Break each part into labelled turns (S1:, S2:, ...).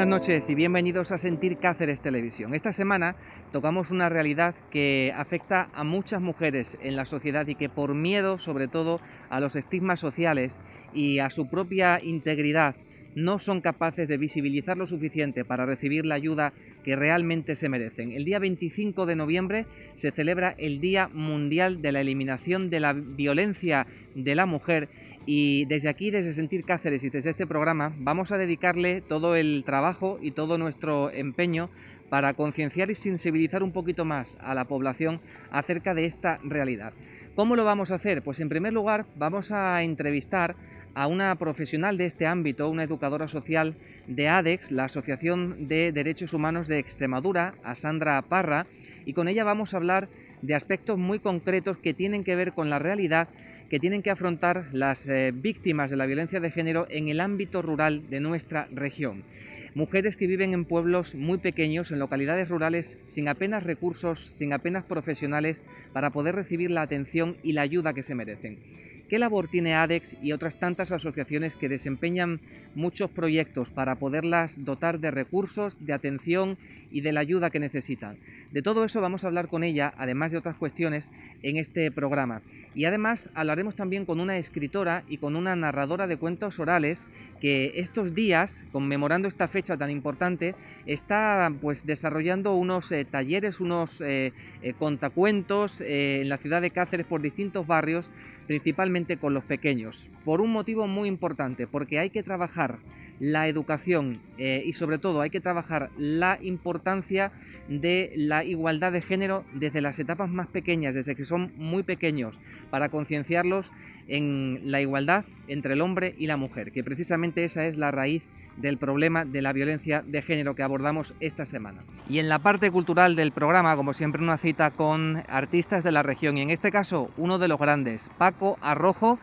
S1: Buenas noches y bienvenidos a Sentir Cáceres Televisión. Esta semana tocamos una realidad que afecta a muchas mujeres en la sociedad y que por miedo, sobre todo, a los estigmas sociales y a su propia integridad, no son capaces de visibilizar lo suficiente para recibir la ayuda que realmente se merecen. El día 25 de noviembre se celebra el Día Mundial de la Eliminación de la Violencia de la Mujer. Y desde aquí, desde Sentir Cáceres y desde este programa, vamos a dedicarle todo el trabajo y todo nuestro empeño para concienciar y sensibilizar un poquito más a la población acerca de esta realidad. ¿Cómo lo vamos a hacer? Pues en primer lugar vamos a entrevistar a una profesional de este ámbito, una educadora social de ADEX, la Asociación de Derechos Humanos de Extremadura, a Sandra Parra, y con ella vamos a hablar de aspectos muy concretos que tienen que ver con la realidad que tienen que afrontar las víctimas de la violencia de género en el ámbito rural de nuestra región. Mujeres que viven en pueblos muy pequeños, en localidades rurales, sin apenas recursos, sin apenas profesionales para poder recibir la atención y la ayuda que se merecen. ¿Qué labor tiene ADEX y otras tantas asociaciones que desempeñan muchos proyectos para poderlas dotar de recursos, de atención y de la ayuda que necesitan? De todo eso vamos a hablar con ella, además de otras cuestiones, en este programa. Y además hablaremos también con una escritora y con una narradora de cuentos orales que estos días, conmemorando esta fecha tan importante, está pues desarrollando unos talleres, unos contacuentos en la ciudad de Cáceres por distintos barrios, principalmente con los pequeños, por un motivo muy importante, porque hay que trabajar la educación y sobre todo hay que trabajar la importancia de la igualdad de género desde las etapas más pequeñas, desde que son muy pequeños, para concienciarlos en la igualdad entre el hombre y la mujer, que precisamente esa es la raíz del problema de la violencia de género que abordamos esta semana. Y en la parte cultural del programa, como siempre, una cita con artistas de la región, y en este caso uno de los grandes, Paco Arrojo,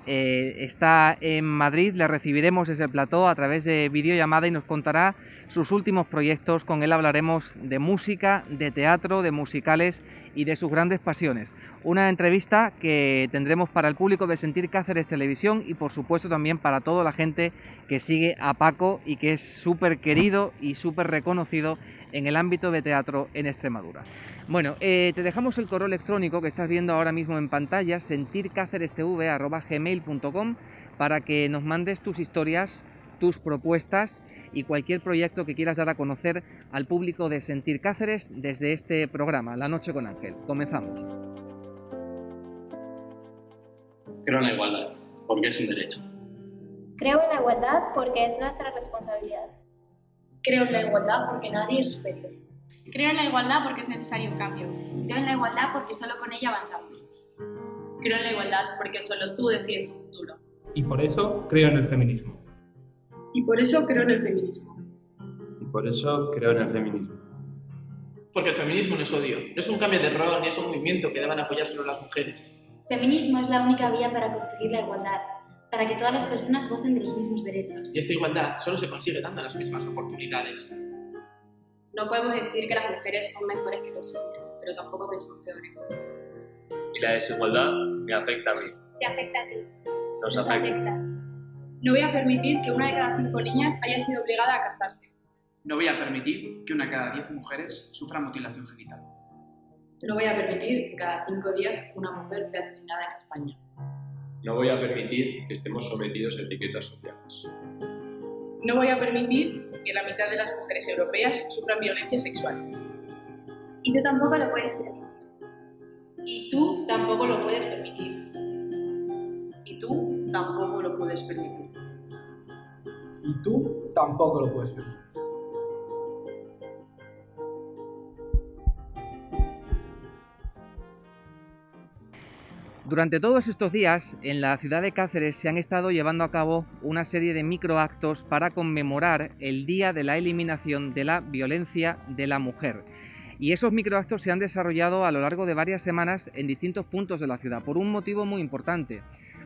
S1: está en Madrid, le recibiremos desde el plató a través de videollamada y nos contará sus últimos proyectos. Con él hablaremos de música, de teatro, de musicales y de sus grandes pasiones. Una entrevista que tendremos para el público de Sentir Cáceres Televisión y por supuesto también para toda la gente que sigue a Paco y que es súper querido y súper reconocido en el ámbito de teatro en Extremadura. Bueno, te dejamos el correo electrónico que estás viendo ahora mismo en pantalla, sentircacerestv@gmail.com, para que nos mandes tus historias, tus propuestas y cualquier proyecto que quieras dar a conocer al público de Sentir Cáceres desde este programa, La Noche con Ángel. Comenzamos.
S2: Creo en la igualdad, porque es un derecho.
S3: Creo en la igualdad porque es nuestra responsabilidad.
S4: Creo en la igualdad porque nadie es superior.
S5: Creo en la igualdad porque es necesario un cambio.
S6: Creo en la igualdad porque solo con ella avanzamos.
S7: Creo en la igualdad porque solo tú decides tu futuro.
S8: Y por eso creo en el feminismo.
S9: Y por eso creo en el feminismo.
S10: Y por eso creo en el feminismo.
S11: Porque el feminismo no es odio, no es un cambio de rol ni es un movimiento que deban apoyar solo las mujeres.
S6: Feminismo es la única vía para conseguir la igualdad, para que todas las personas gocen de los mismos derechos.
S11: Y esta igualdad solo se consigue dando las mismas oportunidades.
S7: No podemos decir que las mujeres son mejores que los hombres, pero tampoco que son peores.
S10: Y la desigualdad me afecta a mí.
S3: Te afecta a ti.
S10: Nos afecta.
S9: No voy a permitir que una de cada 5 niñas haya sido obligada a casarse.
S12: No voy a permitir que una de cada 10 mujeres sufra mutilación genital.
S13: No voy a permitir que cada 5 días una mujer sea asesinada en España.
S14: No voy a permitir que estemos sometidos a etiquetas sociales.
S9: No voy a permitir que la mitad de las mujeres europeas sufran violencia sexual.
S3: Y tú tampoco lo puedes permitir.
S7: Y tú tampoco lo puedes permitir.
S13: Y tú tampoco lo puedes permitir.
S15: Y tú tampoco lo puedes permitir.
S1: Durante todos estos días, en la ciudad de Cáceres se han estado llevando a cabo una serie de microactos para conmemorar el Día de la Eliminación de la Violencia de la Mujer. Y esos microactos se han desarrollado a lo largo de varias semanas en distintos puntos de la ciudad, por un motivo muy importante.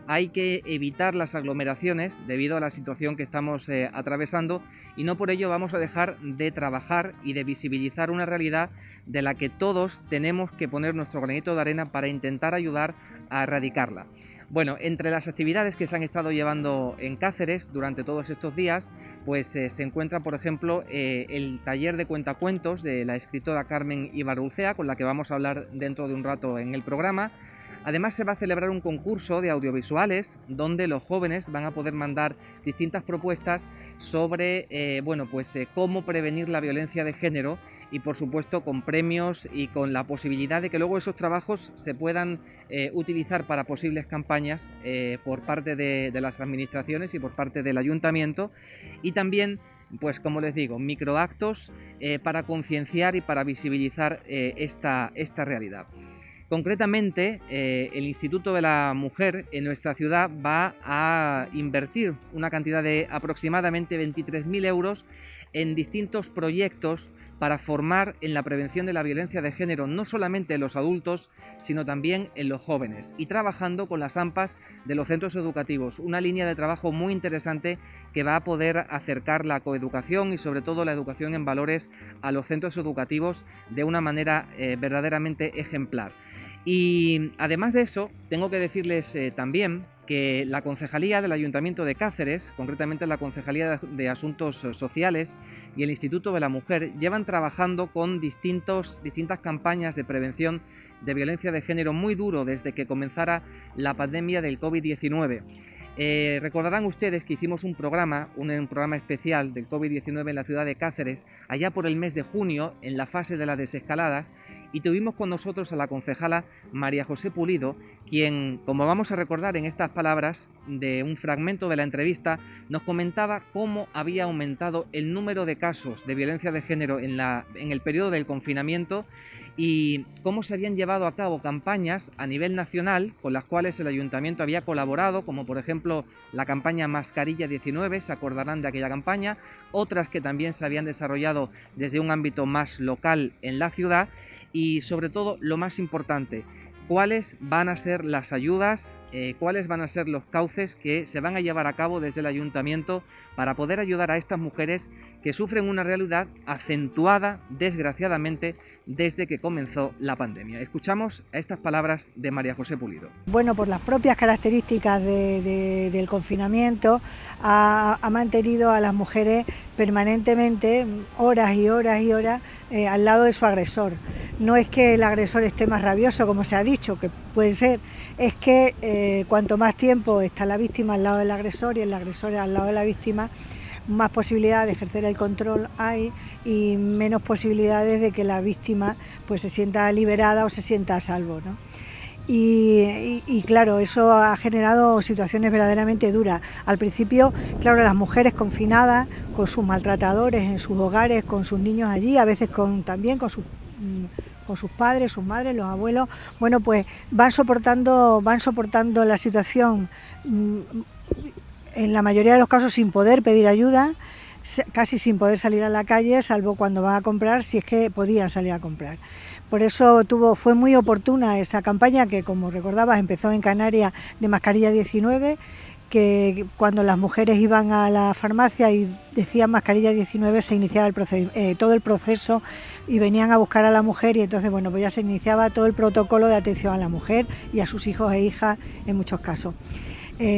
S1: Hay que evitar las aglomeraciones debido a la situación que estamos atravesando y no por ello vamos a dejar de trabajar y de visibilizar una realidad de la que todos tenemos que poner nuestro granito de arena para intentar ayudar a erradicarla. Bueno, entre las actividades que se han estado llevando en Cáceres durante todos estos días, pues se encuentra, por ejemplo, el taller de cuentacuentos de la escritora Carmen Ibarrulcea, con la que vamos a hablar dentro de un rato en el programa. Además, se va a celebrar un concurso de audiovisuales donde los jóvenes van a poder mandar distintas propuestas sobre cómo prevenir la violencia de género, y por supuesto con premios y con la posibilidad de que luego esos trabajos se puedan utilizar para posibles campañas por parte de las administraciones y por parte del ayuntamiento, y también, pues como les digo, microactos para concienciar y para visibilizar esta realidad. Concretamente, el Instituto de la Mujer en nuestra ciudad va a invertir una cantidad de aproximadamente 23.000 euros en distintos proyectos para formar en la prevención de la violencia de género, no solamente en los adultos, sino también en los jóvenes, y trabajando con las AMPAs de los centros educativos, una línea de trabajo muy interesante que va a poder acercar la coeducación y sobre todo la educación en valores a los centros educativos de una manera verdaderamente ejemplar. Y además de eso, tengo que decirles también que la Concejalía del Ayuntamiento de Cáceres, concretamente la Concejalía de Asuntos Sociales y el Instituto de la Mujer, llevan trabajando con distintas campañas de prevención de violencia de género muy duro desde que comenzara la pandemia del COVID-19. Recordarán ustedes que hicimos un programa especial del COVID-19 en la ciudad de Cáceres, allá por el mes de junio, en la fase de las desescaladas, y tuvimos con nosotros a la concejala María José Pulido, quien, como vamos a recordar en estas palabras de un fragmento de la entrevista, nos comentaba cómo había aumentado el número de casos de violencia de género en el periodo del confinamiento, y cómo se habían llevado a cabo campañas a nivel nacional con las cuales el ayuntamiento había colaborado, como por ejemplo la campaña Mascarilla 19, se acordarán de aquella campaña, otras que también se habían desarrollado desde un ámbito más local en la ciudad, y sobre todo, lo más importante, cuáles van a ser las ayudas, cuáles van a ser los cauces que se van a llevar a cabo desde el ayuntamiento para poder ayudar a estas mujeres que sufren una realidad acentuada, desgraciadamente, desde que comenzó la pandemia. Escuchamos estas palabras de María José Pulido.
S16: Bueno, por las propias características del confinamiento, ha mantenido a las mujeres permanentemente, horas y horas y horas, al lado de su agresor. No es que el agresor esté más rabioso, como se ha dicho, que puede ser, es que cuanto más tiempo está la víctima al lado del agresor y el agresor al lado de la víctima, más posibilidad de ejercer el control hay y menos posibilidades de que la víctima pues se sienta liberada o se sienta a salvo, ¿no? Y claro, eso ha generado situaciones verdaderamente duras. Al principio, claro, las mujeres confinadas con sus maltratadores en sus hogares, con sus niños allí, a veces también con sus padres, sus madres, los abuelos, bueno, pues van soportando la situación, en la mayoría de los casos sin poder pedir ayuda, casi sin poder salir a la calle, salvo cuando van a comprar, si es que podían salir a comprar. Por eso fue muy oportuna esa campaña que, como recordabas, empezó en Canarias de Mascarilla 19, que cuando las mujeres iban a la farmacia y decían Mascarilla 19 se iniciaba todo el proceso y venían a buscar a la mujer, y entonces bueno, pues ya se iniciaba todo el protocolo de atención a la mujer y a sus hijos e hijas en muchos casos.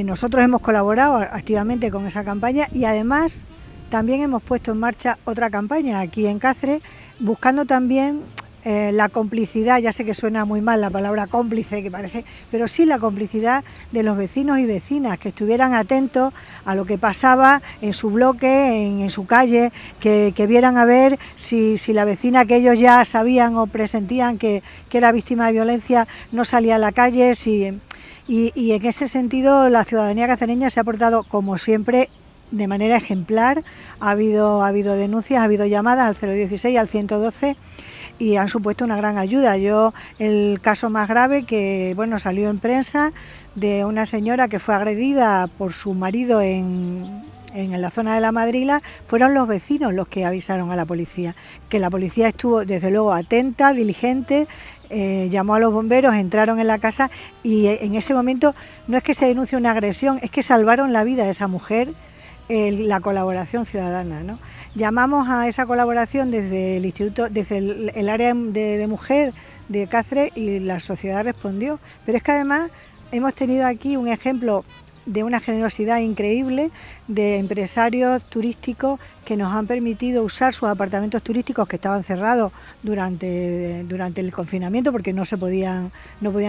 S16: Nosotros hemos colaborado activamente con esa campaña y además también hemos puesto en marcha otra campaña aquí en Cáceres, buscando también la complicidad, ya sé que suena muy mal la palabra cómplice, que parece, pero sí la complicidad de los vecinos y vecinas, que estuvieran atentos a lo que pasaba en su bloque, en su calle, que vieran a ver si la vecina que ellos ya sabían o presentían que era víctima de violencia no salía a la calle, y en ese sentido la ciudadanía cacereña se ha portado, como siempre, de manera ejemplar. Ha habido denuncias, ha habido llamadas al 016, al 112, y han supuesto una gran ayuda. El caso más grave que salió en prensa, de una señora que fue agredida por su marido en la zona de La Madrila, fueron los vecinos los que avisaron a la policía, que la policía estuvo desde luego atenta, diligente, llamó a los bomberos, entraron en la casa y en ese momento no es que se denuncie una agresión, es que salvaron la vida de esa mujer, la colaboración ciudadana, ¿no? Llamamos a esa colaboración desde el instituto, desde el área de mujer de Cáceres, y la sociedad respondió. Pero es que además hemos tenido aquí un ejemplo de una generosidad increíble de empresarios turísticos que nos han permitido usar sus apartamentos turísticos que estaban cerrados durante el confinamiento porque no podían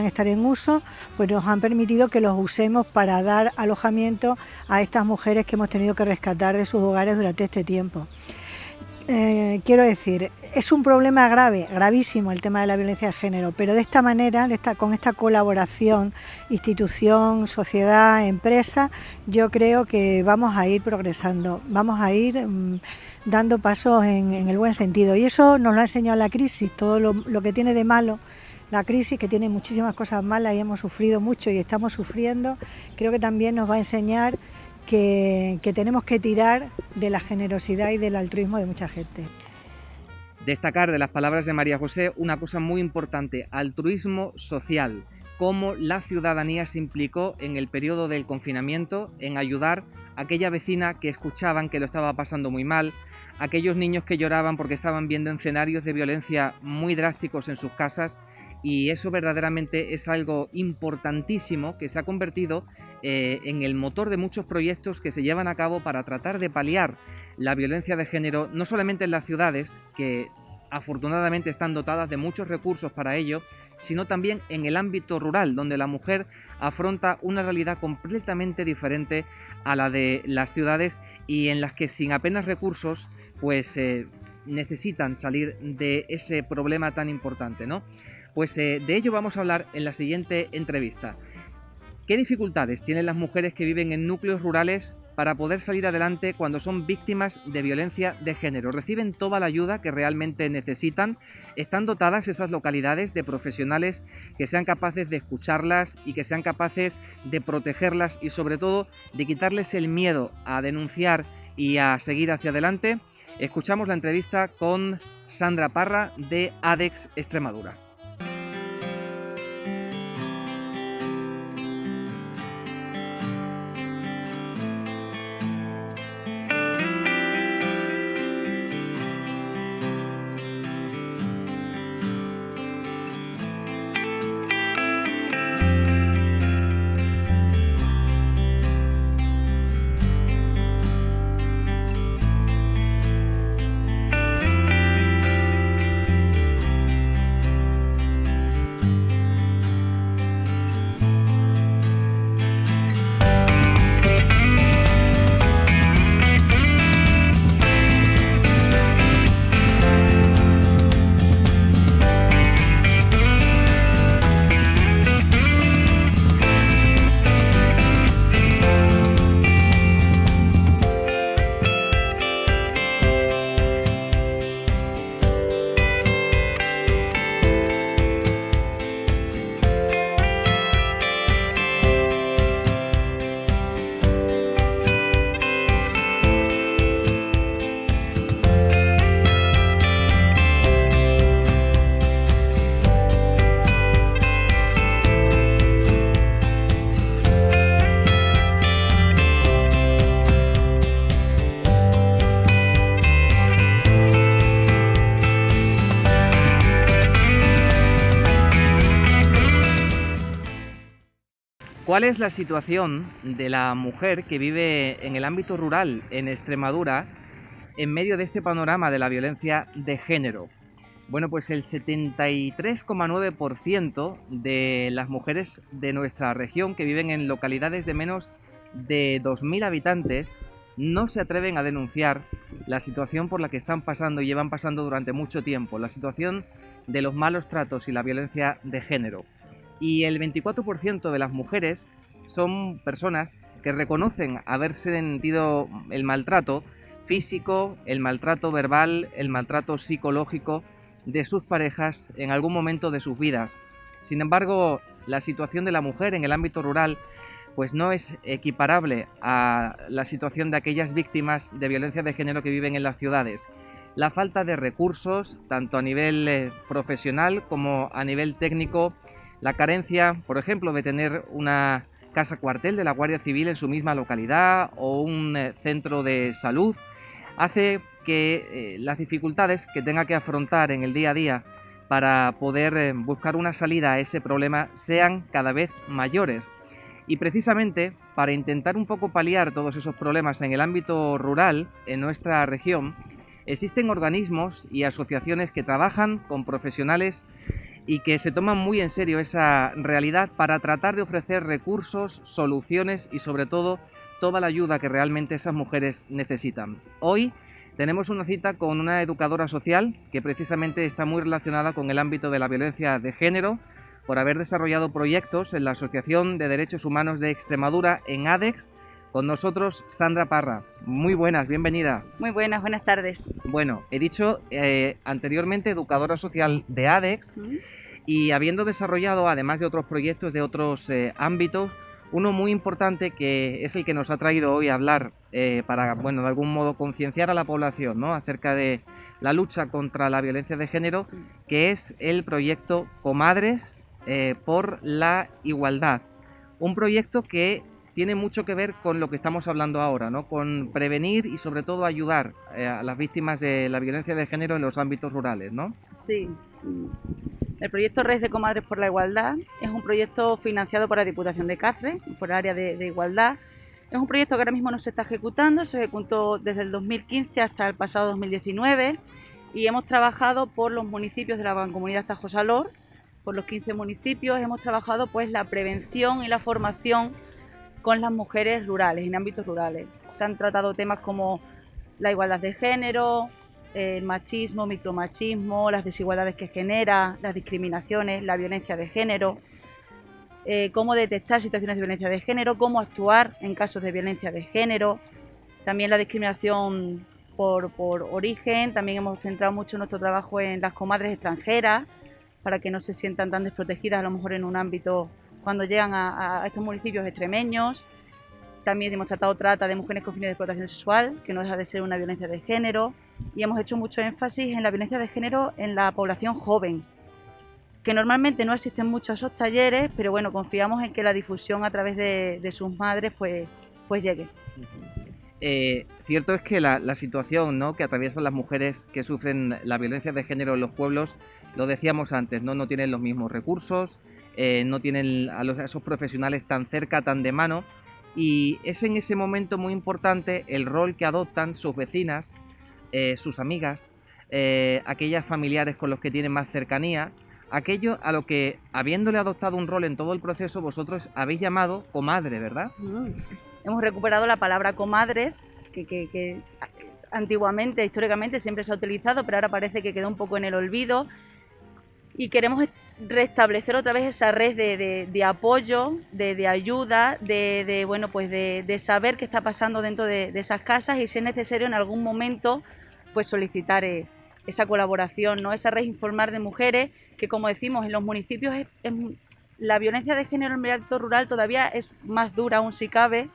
S16: estar en uso, pues nos han permitido que los usemos para dar alojamiento a estas mujeres que hemos tenido que rescatar de sus hogares durante este tiempo. Quiero decir, es un problema grave, gravísimo el tema de la violencia de género, pero de esta manera, con esta colaboración, institución, sociedad, empresa, yo creo que vamos a ir progresando, vamos a ir dando pasos en el buen sentido. Y eso nos lo ha enseñado la crisis, todo lo que tiene de malo la crisis, que tiene muchísimas cosas malas y hemos sufrido mucho y estamos sufriendo, creo que también nos va a enseñar que tenemos que tirar de la generosidad y del altruismo de mucha gente.
S1: Destacar de las palabras de María José una cosa muy importante, altruismo social, cómo la ciudadanía se implicó en el periodo del confinamiento en ayudar a aquella vecina que escuchaban que lo estaba pasando muy mal, aquellos niños que lloraban porque estaban viendo escenarios de violencia muy drásticos en sus casas, y eso verdaderamente es algo importantísimo que se ha convertido en el motor de muchos proyectos que se llevan a cabo para tratar de paliar la violencia de género, no solamente en las ciudades, que afortunadamente están dotadas de muchos recursos para ello, sino también en el ámbito rural, donde la mujer afronta una realidad completamente diferente a la de las ciudades y en las que sin apenas recursos pues necesitan salir de ese problema tan importante, ¿no? Pues de ello vamos a hablar en la siguiente entrevista. ¿Qué dificultades tienen las mujeres que viven en núcleos rurales para poder salir adelante cuando son víctimas de violencia de género? ¿Reciben toda la ayuda que realmente necesitan? ¿Están dotadas esas localidades de profesionales que sean capaces de escucharlas y que sean capaces de protegerlas y sobre todo de quitarles el miedo a denunciar y a seguir hacia adelante? Escuchamos la entrevista con Sandra Parra de ADEX Extremadura. ¿Cuál es la situación de la mujer que vive en el ámbito rural en Extremadura en medio de este panorama de la violencia de género? Bueno, pues el 73,9% de las mujeres de nuestra región que viven en localidades de menos de 2.000 habitantes no se atreven a denunciar la situación por la que están pasando y llevan pasando durante mucho tiempo, la situación de los malos tratos y la violencia de género. Y el 24% de las mujeres son personas que reconocen haber sentido el maltrato físico, el maltrato verbal, el maltrato psicológico de sus parejas en algún momento de sus vidas. Sin embargo, la situación de la mujer en el ámbito rural pues no es equiparable a la situación de aquellas víctimas de violencia de género que viven en las ciudades. La falta de recursos, tanto a nivel profesional como a nivel técnico, la carencia, por ejemplo, de tener una casa cuartel de la Guardia Civil en su misma localidad o un centro de salud, hace que las dificultades que tenga que afrontar en el día a día para poder buscar una salida a ese problema sean cada vez mayores. Y precisamente para intentar un poco paliar todos esos problemas en el ámbito rural, en nuestra región, existen organismos y asociaciones que trabajan con profesionales y que se toman muy en serio esa realidad para tratar de ofrecer recursos, soluciones y sobre todo toda la ayuda que realmente esas mujeres necesitan. Hoy tenemos una cita con una educadora social que precisamente está muy relacionada con el ámbito de la violencia de género, por haber desarrollado proyectos en la Asociación de Derechos Humanos de Extremadura en ADEX. Con nosotros Sandra Parra. Muy buenas, bienvenida.
S17: Muy buenas, buenas tardes.
S1: Bueno, he dicho anteriormente educadora social de ADEX y habiendo desarrollado, además de otros proyectos de otros ámbitos, uno muy importante que es el que nos ha traído hoy a hablar para, bueno, de algún modo concienciar a la población, ¿no?, acerca de la lucha contra la violencia de género, que es el proyecto Comadres por la Igualdad. Un proyecto que tiene mucho que ver con lo que estamos hablando ahora, ¿no?, con prevenir y sobre todo ayudar a las víctimas de la violencia de género en los ámbitos rurales, ¿no?
S17: Sí. El proyecto Red de Comadres por la Igualdad es un proyecto financiado por la Diputación de Cáceres, por el área de igualdad. Es un proyecto que ahora mismo no se está ejecutando, se ejecutó desde el 2015 hasta el pasado 2019 y hemos trabajado por los municipios de la Mancomunidad Tajo Salor, por los 15 municipios, hemos trabajado pues la prevención y la formación con las mujeres rurales, en ámbitos rurales. Se han tratado temas como la igualdad de género, el machismo, micromachismo, las desigualdades que genera, las discriminaciones, la violencia de género, cómo detectar situaciones de violencia de género, cómo actuar en casos de violencia de género, también la discriminación por origen. También hemos centrado mucho nuestro trabajo en las comadres extranjeras, para que no se sientan tan desprotegidas a lo mejor en un ámbito cuando llegan a estos municipios extremeños. También hemos tratado trata de mujeres con fines de explotación sexual, que no deja de ser una violencia de género, y hemos hecho mucho énfasis en la violencia de género en la población joven, que normalmente no asisten mucho a esos talleres, pero bueno, confiamos en que la difusión a través de sus madres pues llegue.
S1: Cierto es que la situación, ¿no?, que atraviesan las mujeres que sufren la violencia de género en los pueblos, lo decíamos antes, no tienen los mismos recursos, no tienen a esos profesionales tan cerca, tan de mano, y es en ese momento muy importante el rol que adoptan sus vecinas, sus amigas, aquellas familiares con los que tienen más cercanía, aquello a lo que, habiéndole adoptado un rol en todo el proceso, vosotros habéis llamado comadre, ¿verdad?
S17: Hemos recuperado la palabra comadres, que antiguamente, históricamente siempre se ha utilizado, pero ahora parece que quedó un poco en el olvido, y queremos restablecer otra vez esa red de apoyo, de ayuda, bueno, pues de saber qué está pasando dentro de esas casas y si es necesario en algún momento pues solicitar esa colaboración, ¿no? Esa red informar de mujeres que, como decimos, en los municipios la violencia de género en el ámbito rural todavía es más dura aún si cabe.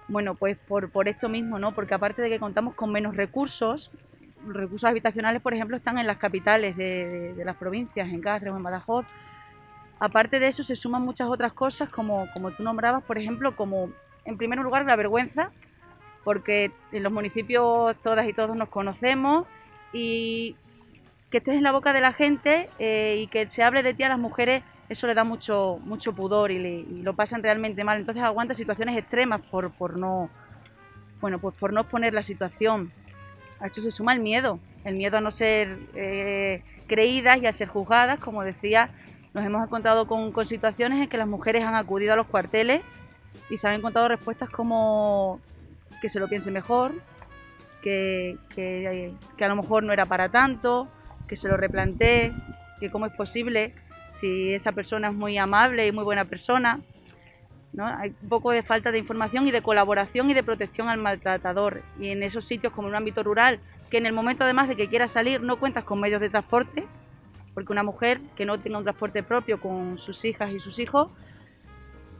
S17: Bueno, pues por esto mismo, ¿no? Porque aparte de que contamos con menos recursos habitacionales, por ejemplo, están en las capitales de las provincias, en Cáceres o en Badajoz. Aparte de eso se suman muchas otras cosas, como tú nombrabas, por ejemplo, como en primer lugar la vergüenza, porque en los municipios todas y todos nos conocemos, y que estés en la boca de la gente y que se hable de ti a las mujeres, eso le da mucho pudor y lo pasan realmente mal. Entonces aguanta situaciones extremas por no exponer la situación. A esto se suma el miedo a no ser creídas y a ser juzgadas. Como decía, nos hemos encontrado con situaciones en que las mujeres han acudido a los cuarteles y se han encontrado respuestas como que se lo piense mejor, que a lo mejor no era para tanto, que se lo replantee, que cómo es posible si esa persona es muy amable y muy buena persona, ¿no? Hay un poco de falta de información y de colaboración y de protección al maltratador, y en esos sitios como en un ámbito rural, que en el momento además de que quieras salir no cuentas con medios de transporte, porque una mujer que no tenga un transporte propio con sus hijas y sus hijos,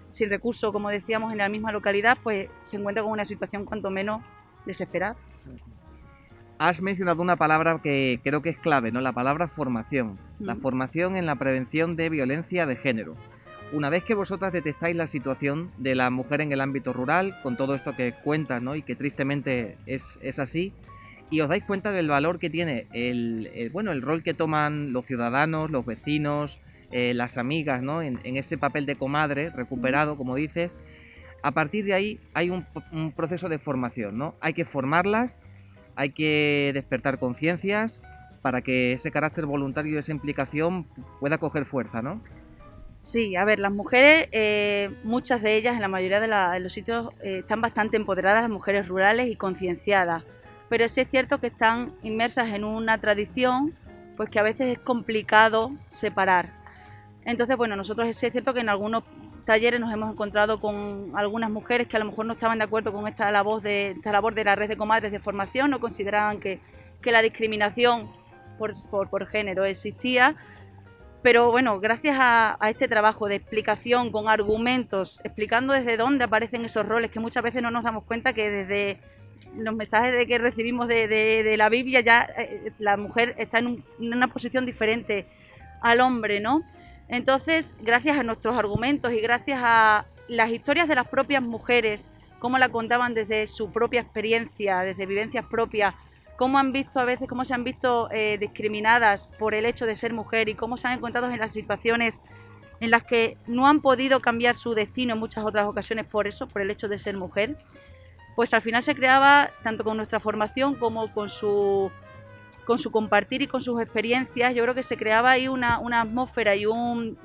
S17: sin recursos, como decíamos, en la misma localidad, pues se encuentra con una situación cuanto menos desesperada.
S1: Has mencionado una palabra que creo que es clave, ¿no? La palabra formación. La formación en la prevención de violencia de género. Una vez que vosotras detectáis la situación de la mujer en el ámbito rural, con todo esto que cuentas, ¿no?, y que tristemente es así, y os dais cuenta del valor que tiene el rol que toman los ciudadanos, los vecinos, las amigas, ¿no? En ese papel de comadre recuperado, como dices. A partir de ahí hay un proceso de formación, ¿no? Hay que formarlas, hay que despertar conciencias para que ese carácter voluntario y esa implicación pueda coger fuerza, ¿no?
S17: Sí, a ver, las mujeres, muchas de ellas, en la mayoría de los sitios, están bastante empoderadas, las mujeres rurales y concienciadas, pero sí es cierto que están inmersas en una tradición, pues que a veces es complicado separar. Entonces, bueno, nosotros sí es cierto que en algunos talleres nos hemos encontrado con algunas mujeres que a lo mejor no estaban de acuerdo con esta labor de la red de comadres de formación, no consideraban que la discriminación por género existía. Pero bueno, gracias a este trabajo de explicación con argumentos, explicando desde dónde aparecen esos roles, que muchas veces no nos damos cuenta que desde los mensajes que recibimos de la Biblia ya la mujer está en una posición diferente al hombre, ¿no? Entonces, gracias a nuestros argumentos y gracias a las historias de las propias mujeres, cómo la contaban desde su propia experiencia, desde vivencias propias, cómo se han visto discriminadas por el hecho de ser mujer y cómo se han encontrado en las situaciones en las que no han podido cambiar su destino en muchas otras ocasiones por el hecho de ser mujer, pues al final se creaba, tanto con nuestra formación como con su compartir y con sus experiencias, yo creo que se creaba ahí una atmósfera y un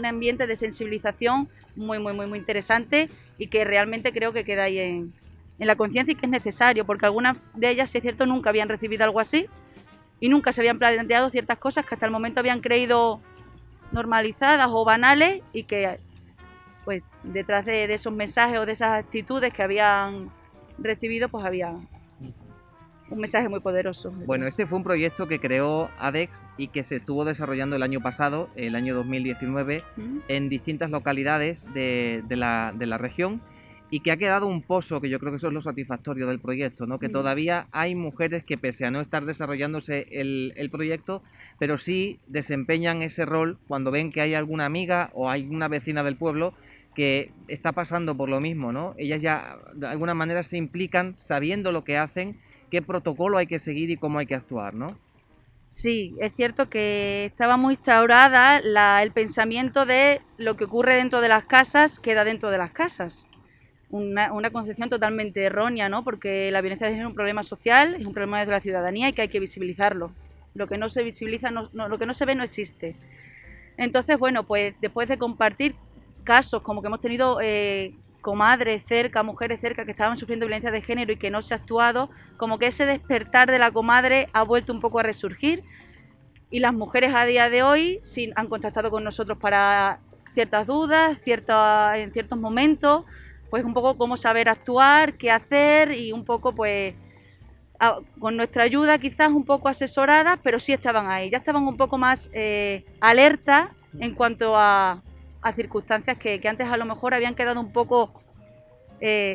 S17: ambiente de sensibilización muy interesante y que realmente creo que queda ahí en la conciencia y que es necesario, porque algunas de ellas, si es cierto, nunca habían recibido algo así y nunca se habían planteado ciertas cosas que hasta el momento habían creído normalizadas o banales y que pues detrás de esos mensajes o de esas actitudes que habían recibido, pues había un mensaje muy poderoso.
S1: Bueno, este fue un proyecto que creó ADEX y que se estuvo desarrollando el año pasado, el año 2019, en distintas localidades de la región, y que ha quedado un pozo, que yo creo que eso es lo satisfactorio del proyecto, ¿no? Que todavía hay mujeres que, pese a no estar desarrollándose el proyecto, pero sí desempeñan ese rol cuando ven que hay alguna amiga o hay una vecina del pueblo que está pasando por lo mismo, ¿no? Ellas ya de alguna manera se implican sabiendo lo que hacen, qué protocolo hay que seguir y cómo hay que actuar, ¿no?
S17: Sí, es cierto que estaba muy instaurada el pensamiento de lo que ocurre dentro de las casas queda dentro de las casas. Una concepción totalmente errónea, ¿no? Porque la violencia de género es un problema social, es un problema de la ciudadanía y que hay que visibilizarlo. Lo que no se visibiliza, lo que no se ve no existe. Entonces, bueno, pues después de compartir casos como que hemos tenido comadres cerca, mujeres cerca que estaban sufriendo violencia de género y que no se ha actuado, como que ese despertar de la comadre ha vuelto un poco a resurgir y las mujeres a día de hoy han contactado con nosotros para ciertas dudas, en ciertos momentos, pues un poco cómo saber actuar, qué hacer y un poco pues con nuestra ayuda quizás un poco asesoradas, pero sí estaban ahí, ya estaban un poco más alertas en cuanto a circunstancias que antes a lo mejor habían quedado un poco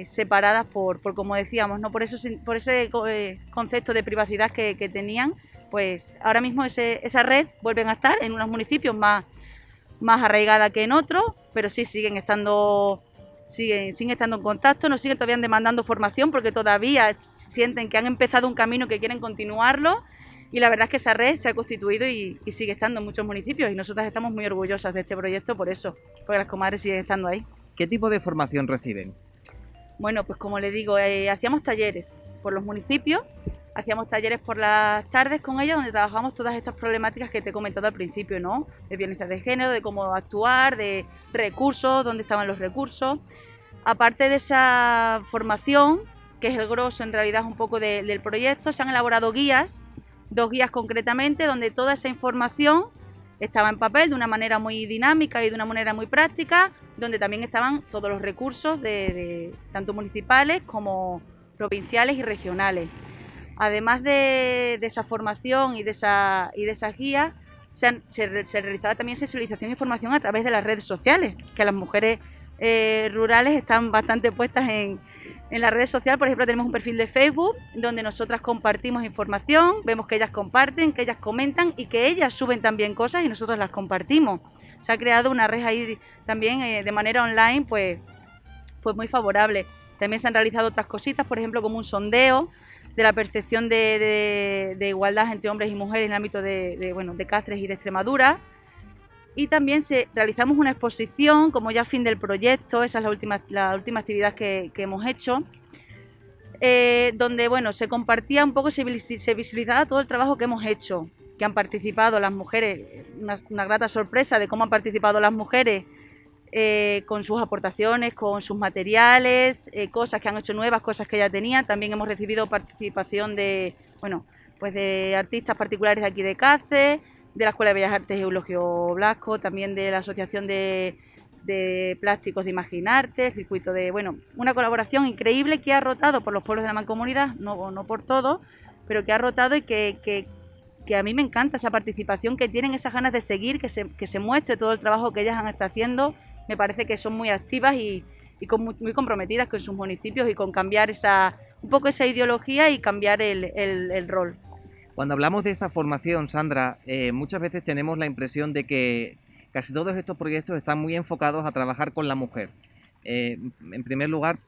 S17: separadas por como decíamos, ¿no? Por ese concepto de privacidad que tenían, pues ahora mismo esa red vuelven a estar en unos municipios más arraigada que en otros, pero sí siguen estando en contacto, nos siguen todavía demandando formación porque todavía sienten que han empezado un camino que quieren continuarlo. Y la verdad es que esa red se ha constituido y sigue estando en muchos municipios y nosotras estamos muy orgullosas de este proyecto por eso, porque las comadres siguen estando ahí.
S1: ¿Qué tipo de formación reciben?
S17: Bueno, pues como le digo, hacíamos talleres por los municipios, hacíamos talleres por las tardes con ellas donde trabajamos todas estas problemáticas que te he comentado al principio, ¿no? De violencia de género, de cómo actuar, de recursos, dónde estaban los recursos. Aparte de esa formación, que es el grosso en realidad un poco del proyecto, se han elaborado guías, 2 guías concretamente, donde toda esa información estaba en papel de una manera muy dinámica y de una manera muy práctica, donde también estaban todos los recursos de tanto municipales como provinciales y regionales. Además de esa formación y de esas guías, se realizaba también sensibilización e información a través de las redes sociales, que las mujeres rurales están bastante puestas en las redes sociales. Por ejemplo, tenemos un perfil de Facebook donde nosotras compartimos información, vemos que ellas comparten, que ellas comentan y que ellas suben también cosas y nosotros las compartimos. Se ha creado una red ahí también de manera online, pues muy favorable. También se han realizado otras cositas, por ejemplo, como un sondeo la percepción de igualdad entre hombres y mujeres en el ámbito de Cáceres y de Extremadura. Y también realizamos una exposición como ya fin del proyecto, esa es la última actividad que hemos hecho, donde se compartía un poco, se visibilizaba todo el trabajo que hemos hecho, que han participado las mujeres, una grata sorpresa de cómo han participado las mujeres con sus aportaciones, con sus materiales, cosas que han hecho nuevas, cosas que ya tenían. También hemos recibido participación de artistas particulares de aquí de Cáceres, de la Escuela de Bellas Artes Eulogio Blasco, también de la Asociación de Plásticos de Imaginarte, el circuito una colaboración increíble que ha rotado por los pueblos de la Mancomunidad, no por todos, pero que ha rotado y que a mí me encanta esa participación que tienen, esas ganas de seguir, que se muestre todo el trabajo que ellas han estado haciendo. Me parece que son muy activas y muy comprometidas con sus municipios y con cambiar un poco esa ideología y cambiar el rol.
S1: Cuando hablamos de esta formación, Sandra, muchas veces tenemos la impresión de que casi todos estos proyectos están muy enfocados a trabajar con la mujer. En primer lugar,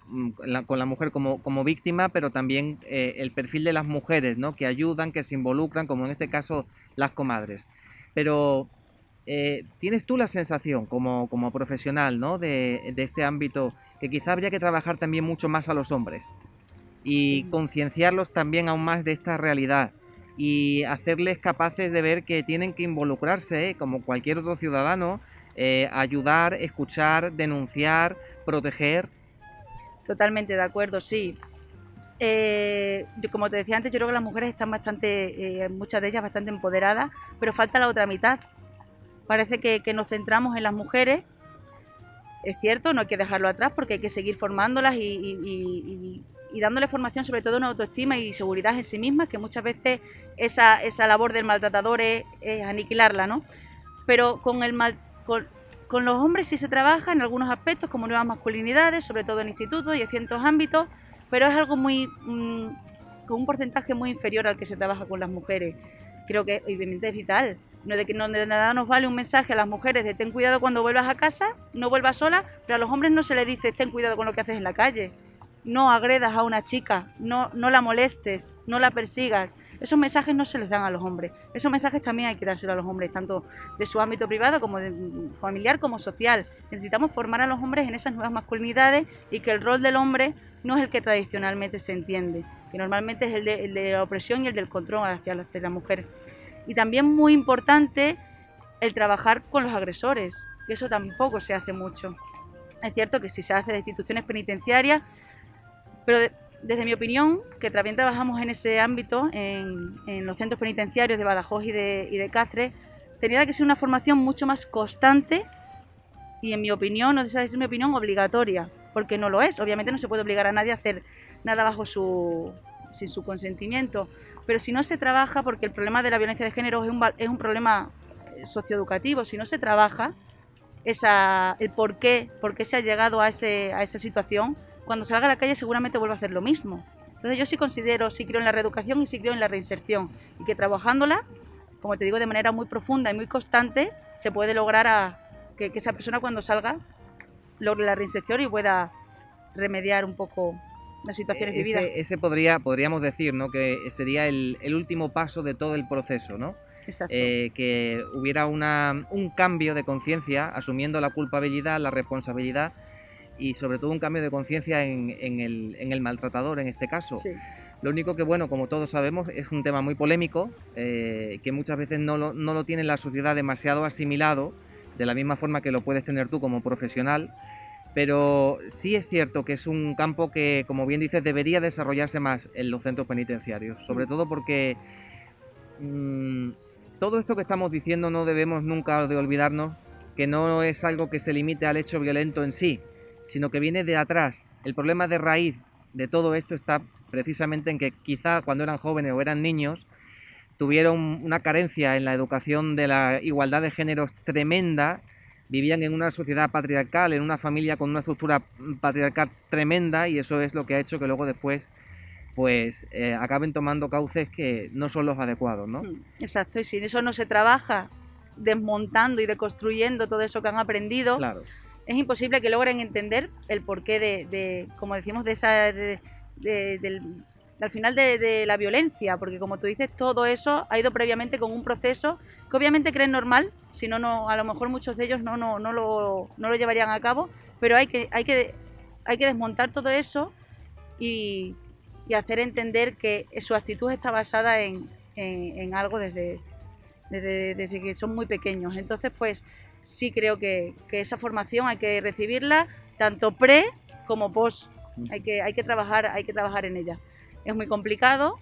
S1: con la mujer como víctima, pero también el perfil de las mujeres, ¿no?, que ayudan, que se involucran, como en este caso las comadres. Pero ¿tienes tú la sensación como profesional, ¿no?, de este ámbito, que quizá habría que trabajar también mucho más a los hombres y concienciarlos también aún más de esta realidad y hacerles capaces de ver que tienen que involucrarse, como cualquier otro ciudadano, ayudar, escuchar, denunciar, proteger?
S17: Totalmente de acuerdo, sí. Como te decía antes, yo creo que las mujeres están muchas de ellas bastante empoderadas, pero falta la otra mitad. Parece que nos centramos en las mujeres. Es cierto, no hay que dejarlo atrás porque hay que seguir formándolas y dándoles formación, sobre todo en autoestima y seguridad en sí mismas, que muchas veces esa labor del maltratador es aniquilarla, ¿no? Pero con los hombres sí se trabaja en algunos aspectos, como nuevas masculinidades, sobre todo en institutos y en ciertos ámbitos, pero es algo con un porcentaje muy inferior al que se trabaja con las mujeres. Creo que obviamente es vital. No de nada nos vale un mensaje a las mujeres de ten cuidado cuando vuelvas a casa, no vuelvas sola, pero a los hombres no se les dice ten cuidado con lo que haces en la calle. No agredas a una chica, no la molestes, no la persigas. Esos mensajes no se les dan a los hombres. Esos mensajes también hay que dárselo a los hombres, tanto de su ámbito privado como familiar como social. Necesitamos formar a los hombres en esas nuevas masculinidades y que el rol del hombre no es el que tradicionalmente se entiende, que normalmente es el de la opresión y el del control hacia la mujer. Y también muy importante el trabajar con los agresores, que eso tampoco se hace mucho. Es cierto que sí se hace de instituciones penitenciarias, pero desde mi opinión, que también trabajamos en ese ámbito, en los centros penitenciarios de Badajoz y de Cáceres, tendría que ser una formación mucho más constante y, en mi opinión, no es mi opinión, obligatoria, porque no lo es. Obviamente no se puede obligar a nadie a hacer nada sin su consentimiento, pero si no se trabaja, porque el problema de la violencia de género es un problema socioeducativo, si no se trabaja el por qué se ha llegado a esa situación, cuando salga a la calle seguramente vuelve a hacer lo mismo. Entonces yo sí creo en la reeducación y sí creo en la reinserción, y que trabajándola, como te digo, de manera muy profunda y muy constante, se puede lograr que esa persona cuando salga logre la reinserción y pueda remediar un poco las situaciones vividas.
S1: Ese podríamos decir, ¿no?, que sería el último paso de todo el proceso, ¿no?
S17: Exacto.
S1: Que hubiera un cambio de conciencia, asumiendo la culpabilidad, la responsabilidad, y sobre todo un cambio de conciencia en el maltratador en este caso.
S17: Sí.
S1: Lo único que, bueno, como todos sabemos, es un tema muy polémico, que muchas veces no lo tiene la sociedad demasiado asimilado, de la misma forma que lo puedes tener tú como profesional, pero sí es cierto que es un campo que, como bien dices, debería desarrollarse más en los centros penitenciarios, sobre todo porque todo esto que estamos diciendo no debemos nunca de olvidarnos que no es algo que se limite al hecho violento en sí, sino que viene de atrás. El problema de raíz de todo esto está precisamente en que quizá cuando eran jóvenes o eran niños tuvieron una carencia en la educación de la igualdad de géneros tremenda, vivían en una sociedad patriarcal, en una familia con una estructura patriarcal tremenda, y eso es lo que ha hecho que luego después pues acaben tomando cauces que no son los adecuados, ¿no?
S17: Exacto, y si eso no se trabaja desmontando y deconstruyendo todo eso que han aprendido,
S1: claro,
S17: es imposible que logren entender el porqué de como decimos, del al final de la violencia, porque como tú dices, todo eso ha ido previamente con un proceso que obviamente creen normal, si no, a lo mejor muchos de ellos no lo llevarían a cabo, pero hay que desmontar todo eso y hacer entender que su actitud está basada en algo desde que son muy pequeños. Entonces, pues sí creo que esa formación hay que recibirla tanto pre como post. Hay que trabajar en ella. Es muy complicado,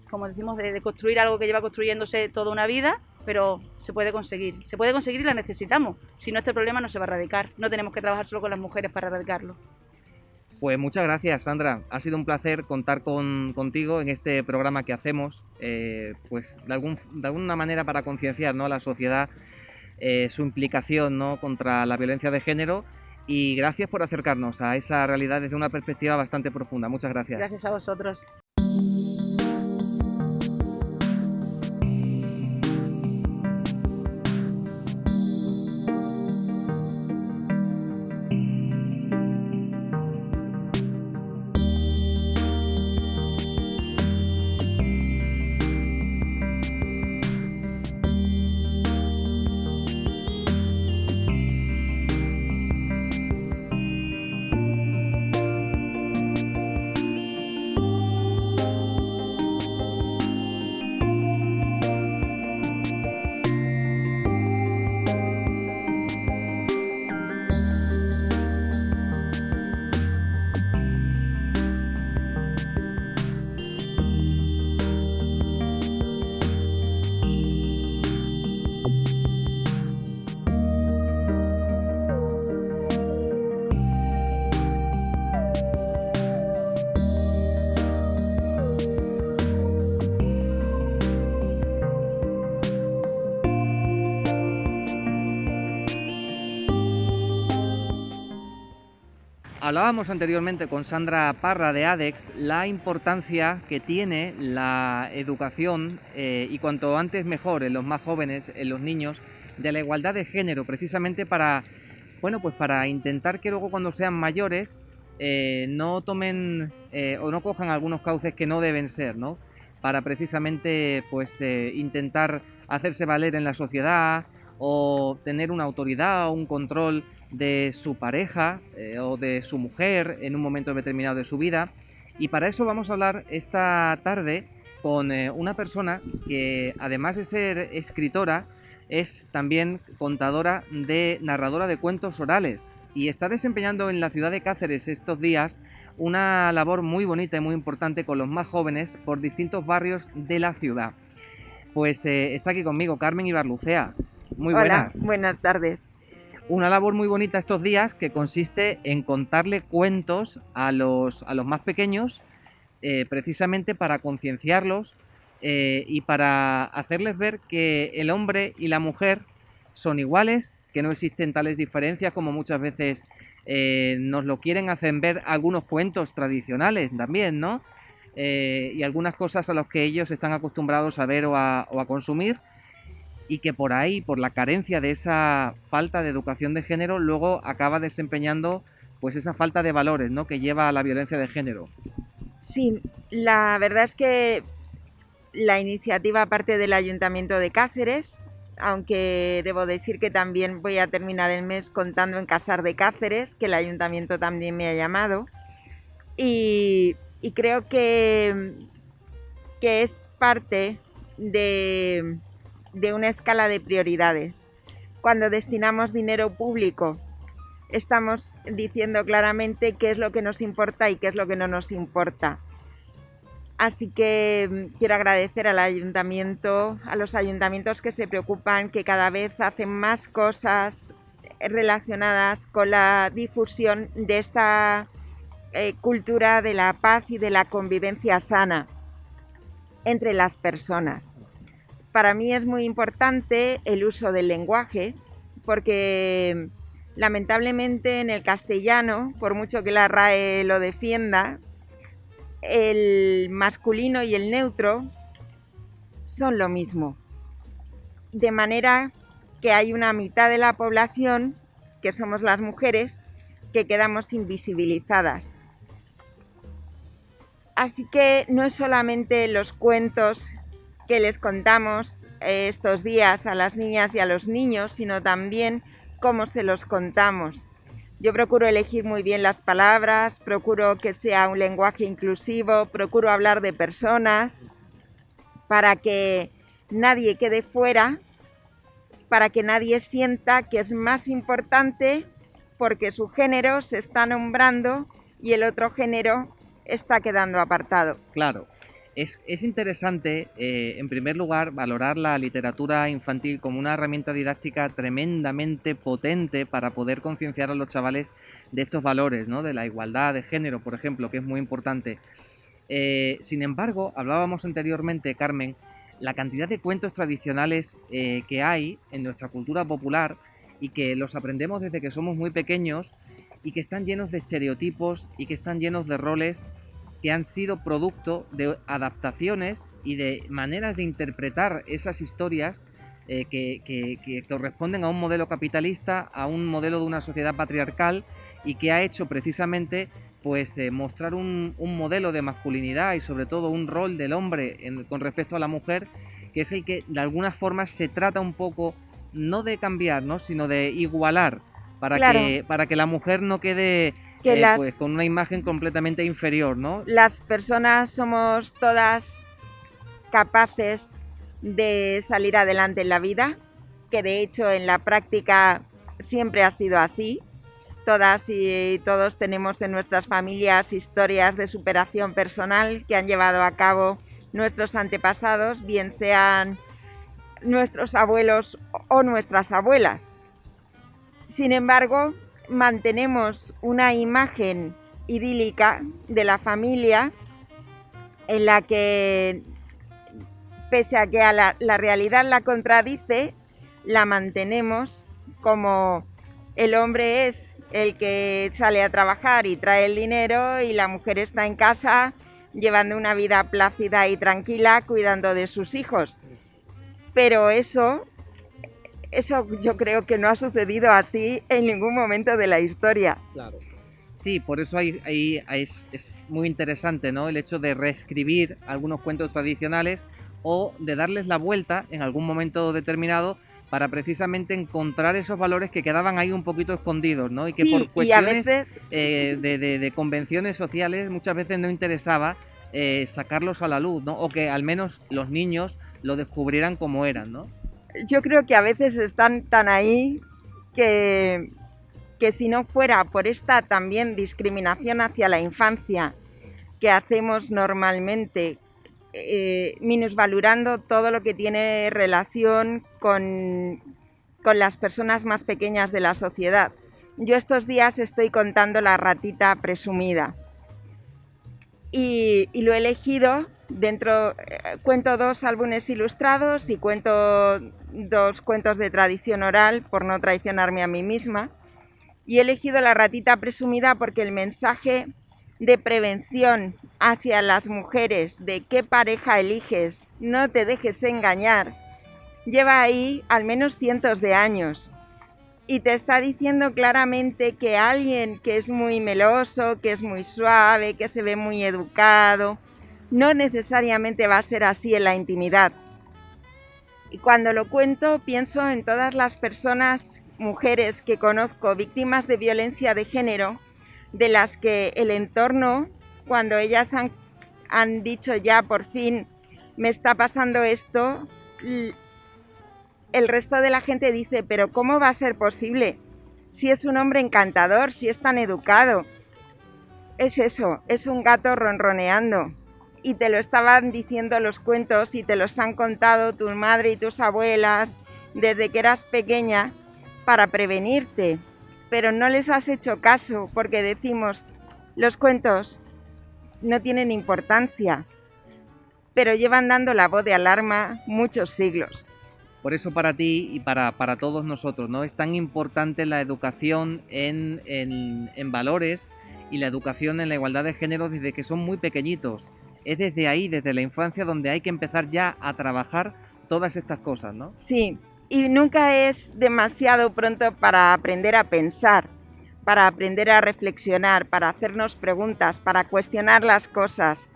S17: como decimos, de construir algo que lleva construyéndose toda una vida, pero se puede conseguir y la necesitamos. Si no, este problema no se va a erradicar. No tenemos que trabajar solo con las mujeres para erradicarlo.
S1: Pues muchas gracias, Sandra. Ha sido un placer contar contigo en este programa que hacemos, pues de alguna manera para concienciar, ¿no?, a la sociedad su implicación, ¿no?, contra la violencia de género, y gracias por acercarnos a esa realidad desde una perspectiva bastante profunda. Muchas gracias.
S17: Gracias a vosotros.
S1: Hablábamos anteriormente con Sandra Parra de ADEX la importancia que tiene la educación y cuanto antes mejor en los más jóvenes, en los niños, de la igualdad de género, precisamente para, bueno, pues para intentar que luego cuando sean mayores no tomen o no cojan algunos cauces que no deben ser, ¿no? Para precisamente pues intentar hacerse valer en la sociedad o tener una autoridad o un control de su pareja o de su mujer en un momento determinado de su vida. Y para eso vamos a hablar esta tarde con una persona que, además de ser escritora, es también contadora narradora de cuentos orales y está desempeñando en la ciudad de Cáceres estos días una labor muy bonita y muy importante con los más jóvenes por distintos barrios de la ciudad. Pues está aquí conmigo Carmen Ibarlucea. Muy buenas.
S18: Hola, buenas tardes.
S1: Una labor muy bonita estos días que consiste en contarle cuentos a los más pequeños, precisamente para concienciarlos y para hacerles ver que el hombre y la mujer son iguales, que no existen tales diferencias como muchas veces nos lo quieren hacer ver algunos cuentos tradicionales también, ¿no? Y algunas cosas a las que ellos están acostumbrados a ver o a consumir, y que por ahí, por la carencia de esa falta de educación de género, luego acaba desempeñando pues esa falta de valores, ¿no?, que lleva a la violencia de género.
S18: Sí, la verdad es que la iniciativa parte del Ayuntamiento de Cáceres, aunque debo decir que también voy a terminar el mes contando en Casar de Cáceres, que el Ayuntamiento también me ha llamado, y creo que es parte de una escala de prioridades. Cuando destinamos dinero público, estamos diciendo claramente qué es lo que nos importa y qué es lo que no nos importa. Así que quiero agradecer al ayuntamiento, a los ayuntamientos que se preocupan, que cada vez hacen más cosas relacionadas con la difusión de esta cultura de la paz y de la convivencia sana entre las personas. Para mí es muy importante el uso del lenguaje, porque lamentablemente en el castellano, por mucho que la RAE lo defienda, el masculino y el neutro son lo mismo. De manera que hay una mitad de la población, que somos las mujeres, que quedamos invisibilizadas. Así que no es solamente los cuentos que les contamos estos días a las niñas y a los niños, sino también cómo se los contamos. Yo procuro elegir muy bien las palabras, procuro que sea un lenguaje inclusivo, procuro hablar de personas para que nadie quede fuera, para que nadie sienta que es más importante porque su género se está nombrando y el otro género está quedando apartado.
S1: Claro. Es interesante, en primer lugar, valorar la literatura infantil como una herramienta didáctica tremendamente potente para poder concienciar a los chavales de estos valores, ¿no? De la igualdad de género, por ejemplo, que es muy importante. Sin embargo, hablábamos anteriormente, Carmen, la cantidad de cuentos tradicionales que hay en nuestra cultura popular y que los aprendemos desde que somos muy pequeños y que están llenos de estereotipos y que están llenos de roles que han sido producto de adaptaciones y de maneras de interpretar esas historias que corresponden a un modelo capitalista, a un modelo de una sociedad patriarcal y que ha hecho precisamente pues mostrar un modelo de masculinidad y sobre todo un rol del hombre con respecto a la mujer, que es el que de alguna forma se trata un poco no de cambiar, ¿no? Sino de igualar para, claro, para que la mujer no quede pues con una imagen completamente inferior, ¿no?
S18: Las personas somos todas capaces de salir adelante en la vida, que de hecho en la práctica siempre ha sido así. Todas y todos tenemos en nuestras familias historias de superación personal que han llevado a cabo nuestros antepasados, bien sean nuestros abuelos o nuestras abuelas. Sin embargo, mantenemos una imagen idílica de la familia en la que, pese a que la realidad la contradice, la mantenemos como el hombre es el que sale a trabajar y trae el dinero y la mujer está en casa llevando una vida plácida y tranquila cuidando de sus hijos. Pero eso yo creo que no ha sucedido así en ningún momento de la historia.
S1: Claro. Sí, por eso es muy interesante, ¿no? El hecho de reescribir algunos cuentos tradicionales o de darles la vuelta en algún momento determinado para precisamente encontrar esos valores que quedaban ahí un poquito escondidos, ¿no? Y que por cuestiones de convenciones sociales muchas veces no interesaba sacarlos a la luz, ¿no? O que al menos los niños lo descubrieran como eran, ¿no?
S18: Yo creo que a veces están tan ahí que si no fuera por esta también discriminación hacia la infancia que hacemos normalmente, minusvalorando todo lo que tiene relación con las personas más pequeñas de la sociedad. Yo estos días estoy contando La ratita presumida y lo he elegido cuento 2 álbumes ilustrados y cuento 2 cuentos de tradición oral por no traicionarme a mí misma, y he elegido La ratita presumida porque el mensaje de prevención hacia las mujeres de qué pareja eliges, no te dejes engañar, lleva ahí al menos cientos de años y te está diciendo claramente que alguien que es muy meloso, que es muy suave, que se ve muy educado, no necesariamente va a ser así en la intimidad. Y cuando lo cuento pienso en todas las personas, mujeres que conozco, víctimas de violencia de género, de las que el entorno, cuando ellas han dicho ya por fin me está pasando esto, el resto de la gente dice, pero ¿cómo va a ser posible? Si es un hombre encantador, si es tan educado. Es eso, es un gato ronroneando. Y te lo estaban diciendo los cuentos y te los han contado tu madre y tus abuelas desde que eras pequeña para prevenirte. Pero no les has hecho caso porque decimos, los cuentos no tienen importancia, pero llevan dando la voz de alarma muchos siglos.
S1: Por eso para ti y para todos nosotros, ¿no? Es tan importante la educación en valores y la educación en la igualdad de género desde que son muy pequeñitos. Es desde ahí, desde la infancia, donde hay que empezar ya a trabajar todas estas cosas, ¿no?
S18: Sí, y nunca es demasiado pronto para aprender a pensar, para aprender a reflexionar, para hacernos preguntas, para cuestionar las cosas.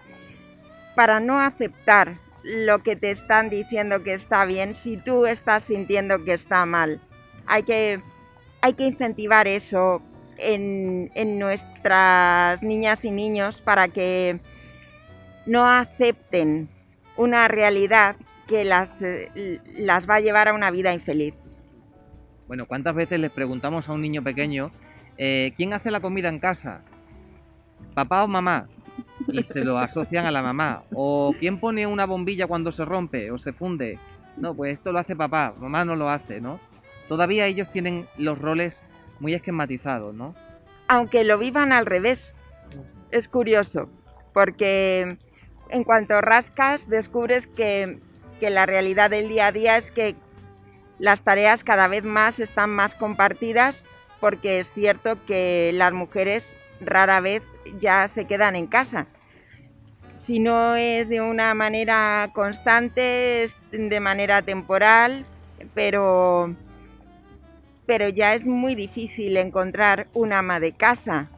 S18: para no aceptar lo que te están diciendo que está bien si tú estás sintiendo que está mal. Hay que incentivar eso en nuestras niñas y niños para que no acepten una realidad que las va a llevar a una vida infeliz.
S1: Bueno, ¿cuántas veces les preguntamos a un niño pequeño ¿quién hace la comida en casa? ¿Papá o mamá? Y se lo asocian a la mamá. ¿O quién pone una bombilla cuando se rompe o se funde? No, pues esto lo hace papá, mamá no lo hace, ¿no? Todavía ellos tienen los roles muy esquematizados, ¿no?
S18: Aunque lo vivan al revés. Es curioso, porque en cuanto rascas descubres que la realidad del día a día es que las tareas cada vez más están más compartidas, porque es cierto que las mujeres rara vez ya se quedan en casa. Si no es de una manera constante, es de manera temporal, pero ya es muy difícil encontrar una ama de casa.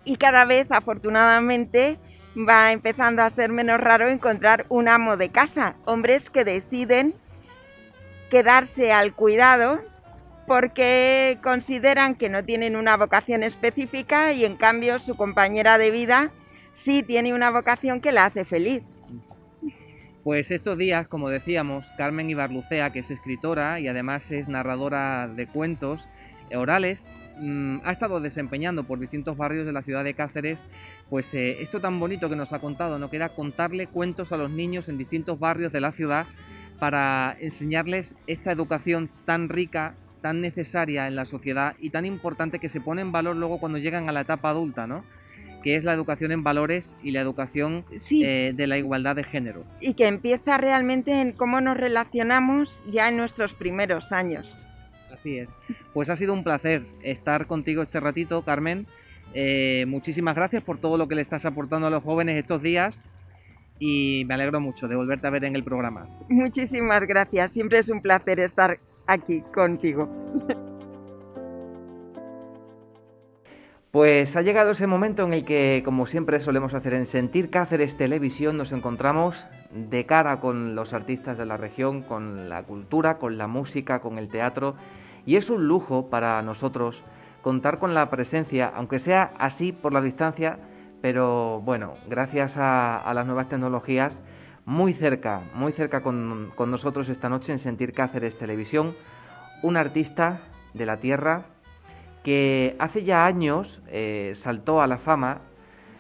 S18: Y cada vez, afortunadamente, va empezando a ser menos raro encontrar un amo de casa. Hombres que deciden quedarse al cuidado porque consideran que no tienen una vocación específica y en cambio su compañera de vida sí tiene una vocación que la hace feliz.
S1: Pues estos días, como decíamos, Carmen Ibarlucea, que es escritora y además es narradora de cuentos orales, ha estado desempeñando por distintos barrios de la ciudad de Cáceres, pues esto tan bonito que nos ha contado, ¿no? Que era contarle cuentos a los niños en distintos barrios de la ciudad para enseñarles esta educación tan rica, tan necesaria en la sociedad y tan importante que se pone en valor luego cuando llegan a la etapa adulta, ¿no? Que es la educación en valores y la educación de la igualdad de género.
S18: Y que empieza realmente en cómo nos relacionamos ya en nuestros primeros años.
S1: Así es. Pues ha sido un placer estar contigo este ratito, Carmen. Muchísimas gracias por todo lo que le estás aportando a los jóvenes estos días y me alegro mucho de volverte a ver en el programa.
S18: Muchísimas gracias. Siempre es un placer estar aquí contigo.
S1: Pues ha llegado ese momento en el que, como siempre solemos hacer en Sentir Cáceres Televisión, nos encontramos de cara con los artistas de la región, con la cultura, con la música, con el teatro, y es un lujo para nosotros contar con la presencia, aunque sea así por la distancia, pero bueno, gracias a las nuevas tecnologías, muy cerca con nosotros esta noche en Sentir Cáceres Televisión, un artista de la tierra que hace ya años saltó a la fama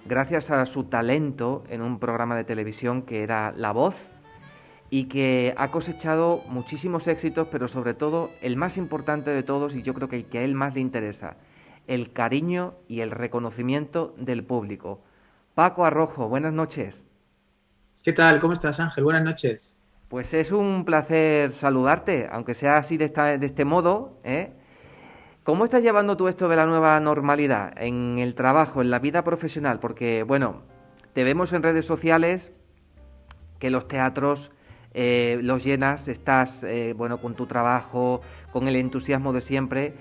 S1: gracias a su talento en un programa de televisión que era La Voz y que ha cosechado muchísimos éxitos, pero sobre todo el más importante de todos, y yo creo que el que a él más le interesa, el cariño y el reconocimiento del público. Paco Arrojo, buenas noches.
S19: ¿Qué tal? ¿Cómo estás, Ángel? Buenas noches.
S1: Pues es un placer saludarte, aunque sea así de este modo, ¿eh? ¿Cómo estás llevando tú esto de la nueva normalidad en el trabajo, en la vida profesional? Porque, bueno, te vemos en redes sociales que los teatros los llenas, estás, bueno, con tu trabajo, con el entusiasmo de siempre,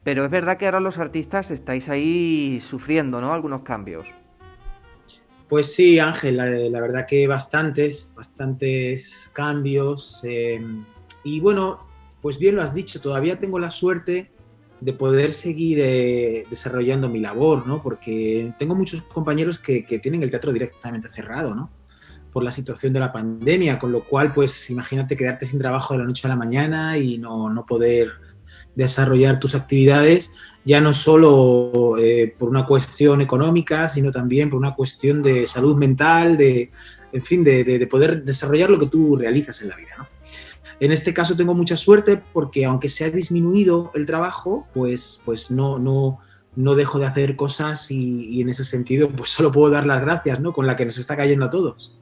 S1: pero es verdad que ahora los artistas estáis ahí sufriendo, ¿no? Algunos cambios.
S19: Pues sí, Ángel, la verdad que bastantes cambios y bueno, pues bien lo has dicho, todavía tengo la suerte de poder seguir desarrollando mi labor, ¿no? Porque tengo muchos compañeros que tienen el teatro directamente cerrado, ¿no? Por la situación de la pandemia, con lo cual, pues imagínate quedarte sin trabajo de la noche a la mañana y no poder desarrollar tus actividades, ya no solo por una cuestión económica, sino también por una cuestión de salud mental, de poder desarrollar lo que tú realizas en la vida, ¿no? En este caso tengo mucha suerte porque aunque se ha disminuido el trabajo, pues no dejo de hacer cosas y en ese sentido pues solo puedo dar las gracias, ¿no? Con la que nos está cayendo a todos.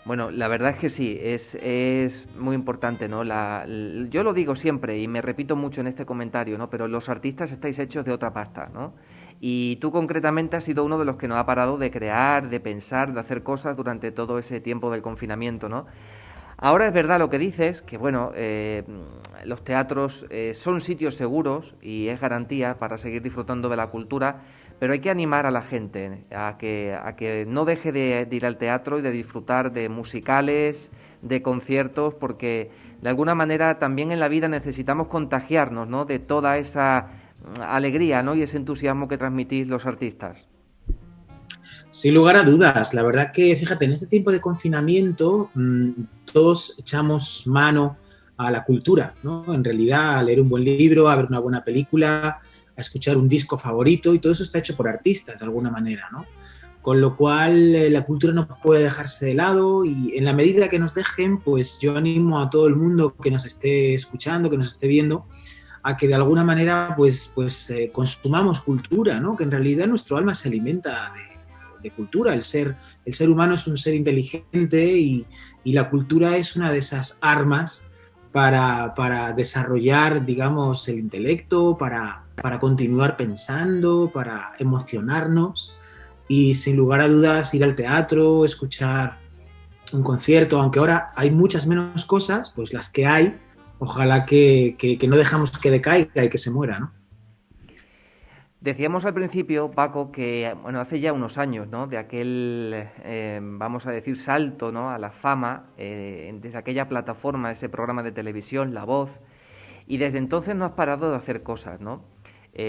S1: Bueno, la verdad es que sí, es muy importante, ¿no? Yo lo digo siempre y me repito mucho en este comentario, ¿no? Pero los artistas estáis hechos de otra pasta, ¿no? Y tú concretamente has sido uno de los que no ha parado de crear, de pensar, de hacer cosas durante todo ese tiempo del confinamiento, ¿no? Ahora es verdad lo que dices, que bueno, los teatros son sitios seguros y es garantía para seguir disfrutando de la cultura, pero hay que animar a la gente a que no deje de ir al teatro y de disfrutar de musicales, de conciertos, porque de alguna manera también en la vida necesitamos contagiarnos, ¿no?, de toda esa alegría, ¿no?, y ese entusiasmo que transmitís los artistas.
S19: Sin lugar a dudas, la verdad que, fíjate, en este tiempo de confinamiento todos echamos mano a la cultura, ¿no? En realidad, a leer un buen libro, a ver una buena película, a escuchar un disco favorito, y todo eso está hecho por artistas de alguna manera, ¿no? Con lo cual la cultura no puede dejarse de lado, y en la medida que nos dejen, pues yo animo a todo el mundo que nos esté escuchando, que nos esté viendo, a que de alguna manera pues consumamos cultura, ¿no? Que en realidad nuestro alma se alimenta de cultura. El ser humano es un ser inteligente y la cultura es una de esas armas para desarrollar, digamos, el intelecto, para continuar pensando, para emocionarnos, y sin lugar a dudas ir al teatro, escuchar un concierto, aunque ahora hay muchas menos cosas, pues las que hay, ojalá que no dejamos que decaiga y que se muera, ¿no?
S1: Decíamos al principio, Paco, que bueno, hace ya unos años, ¿no?, de aquel, vamos a decir, salto, ¿no?, a la fama, desde aquella plataforma, ese programa de televisión, La Voz, y desde entonces no has parado de hacer cosas, ¿no?